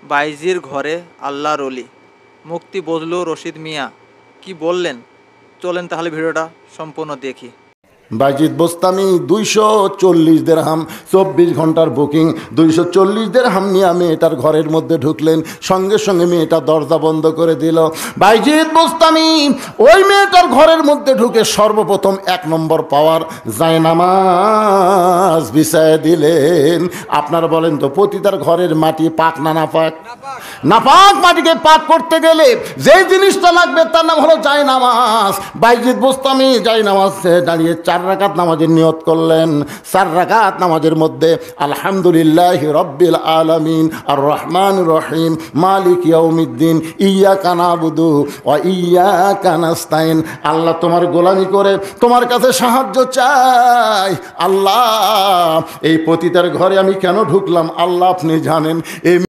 বাইজির ঘরে আল্লাহর ওলি, মুক্তি বজলু রশিদ মিয়া কি বললেন, চলেন তাহলে ভিডিওটা সম্পূর্ণ দেখি। বাইজিদ বোস্তামি 240 দিরহাম, 24 ঘন্টার বুকিং। 240 দিরহাম নিয়ে মেয়েটার ঘরের মধ্যে ঢুকলেন, সঙ্গে সঙ্গে মেয়েটা দরজা বন্ধ করে দিল। বাইজিদ বোস্তামি ওই মেয়েটার ঘরের মধ্যে ঢুকে সর্বপ্রথম 1 নম্বর পাওয়ার জায়নামাজ বিছায় দিলেন। আপনারা বলেন তো, পতিতার ঘরের মাটি পাক না নাপাক? নাপাক মাটিকে পাক করতে গেলে যে জিনিসটা লাগবে তার নাম হলো জায়নামাজ। বাইজিদ বোস্তামি জায়নামাজে দাঁড়িয়ে 4 রাকাত নামাজের নিয়ত করলেন। 4 রাকাত নামাজের মধ্যে আলহামদুলিল্লাহি রাব্বিল আলামিন আর রহমানির রহিম মালিক ইয়াউমিদ্দিন ইয়্যাকা না'বুদু ওয়া ইয়্যাকা নাস্তাইন। আল্লাহ, তোমার গোলামি করে তোমার কাছে সাহায্য চাই। আল্লাহ, এই পতিতার ঘরে আমি কেন ঢুকলাম আল্লাহ আপনি জানেন। এই